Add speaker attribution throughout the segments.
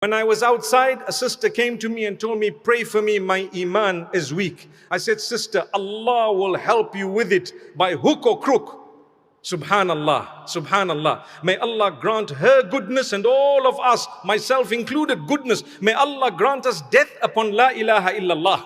Speaker 1: When I was outside, a sister came to me and told me, pray for me, my iman is weak. I said, sister, Allah will help you with it by hook or crook. Subhanallah, subhanallah. May Allah grant her goodness and all of us, myself included, goodness. May Allah grant us death upon La ilaha illallah.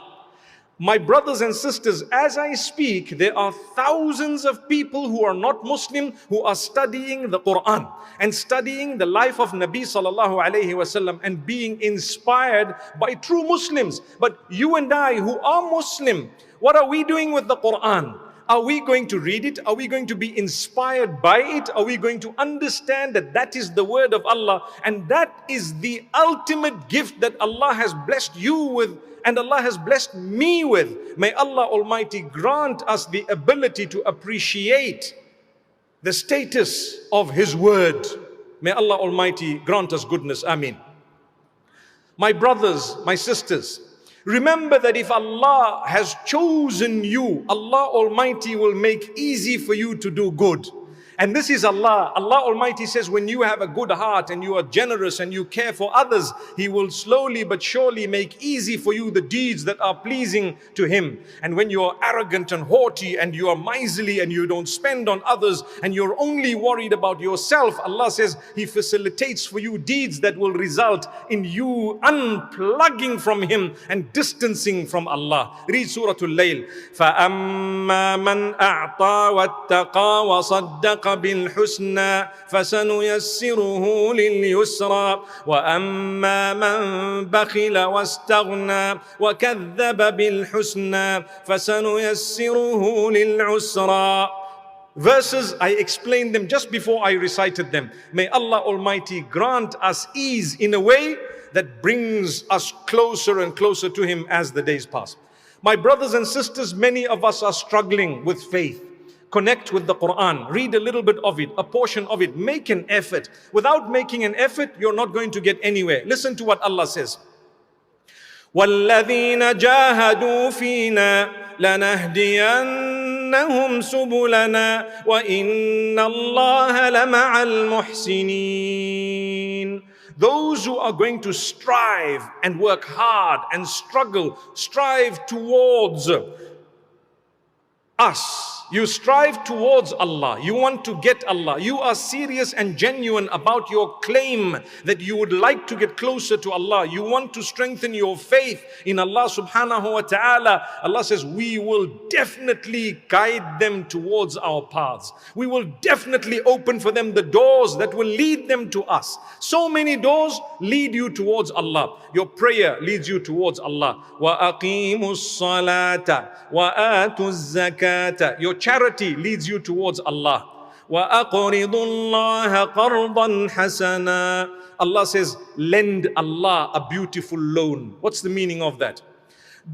Speaker 1: My brothers and sisters, as I speak, there are thousands of people who are not Muslim who are studying the Quran and studying the life of Nabi sallallahu alayhi wasallam and being inspired by true Muslims. But you and I who are Muslim, what are we doing with the Quran? Are we going to read it? Are we going to be inspired by it? Are we going to understand that that is the word of Allah and that is the ultimate gift that Allah has blessed you with and Allah has blessed me with? May Allah Almighty grant us the ability to appreciate the status of His word. May Allah Almighty grant us goodness. Ameen. My brothers, my sisters, remember that if Allah has chosen you, Allah Almighty will make easy for you to do good. And this is Allah. Allah Almighty says when you have a good heart and you are generous and you care for others, He will slowly but surely make easy for you the deeds that are pleasing to Him. And when you are arrogant and haughty and you are miserly and you don't spend on others and you're only worried about yourself, Allah says He facilitates for you deeds that will result in you unplugging from Him and distancing from Allah. Read Surah Al-Layl. فَأَمَّا مَنْ أَعْطَى وَاتَّقَى وَصَدَّقَ بالحسنى فسنيسره لليسرى وأما من بخل واستغنى وكذب بالحسنى فسنيسره للعسرى. Verses, I explained them just before I recited them. May Allah Almighty grant us ease in a way that brings us closer and closer to Him as the days pass. My brothers and sisters, many of us are struggling with faith. Connect with the Quran, read a little bit of it, a portion of it, make an effort. Without making an effort, you're not going to get anywhere. Listen to what Allah says. وَالَّذِينَ جَاهَدُوا فِينَا لَنَهْدِيَنَّهُمْ سُبُلَنَا وَإِنَّ اللَّهَ لَمَعَ الْمُحْسِنِينَ. Those who are going to strive and work hard and struggle, strive towards us. You strive towards Allah. You want to get Allah. You are serious and genuine about your claim that you would like to get closer to Allah. You want to strengthen your faith in Allah subhanahu wa ta'ala. Allah says, we will definitely guide them towards our paths. We will definitely open for them the doors that will lead them to us. So many doors lead you towards Allah. Your prayer leads you towards Allah. وَأَقِيمُوا الصَّلَاةَ وَآتُوا الزَّكَاةَ. Your charity leads you towards Allah. وَأَقْرِضُوا اللَّهَ قَرْضًا حَسَنًا. Allah says, lend Allah a beautiful loan. What's the meaning of that?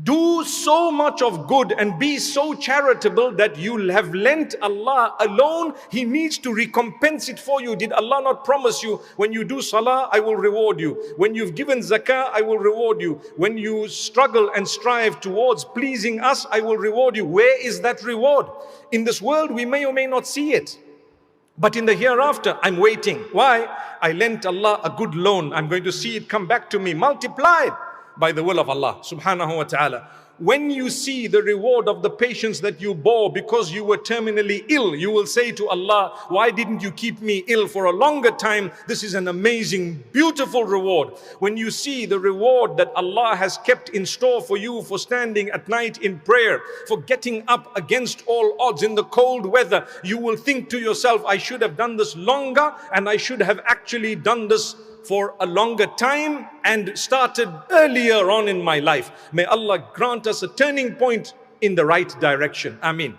Speaker 1: Do so much of good and be so charitable that you'll have lent Allah a loan. He needs to recompense it for you. Did Allah not promise you, when you do salah, I will reward you. When you've given zakah, I will reward you. When you struggle and strive towards pleasing us, I will reward you. Where is that reward? In this world, we may or may not see it. But in the hereafter, I'm waiting. Why? I lent Allah a good loan. I'm going to see it come back to me, multiplied by the will of Allah subhanahu wa ta'ala. When you see the reward of the patience that you bore because you were terminally ill, you will say to Allah, why didn't you keep me ill for a longer time? This is an amazing, beautiful reward. When you see the reward that Allah has kept in store for you for standing at night in prayer, for getting up against all odds in the cold weather, you will think to yourself, I should have done this longer and I should have actually done this for a longer time and started earlier on in my life. May Allah grant us a turning point in the right direction. Ameen.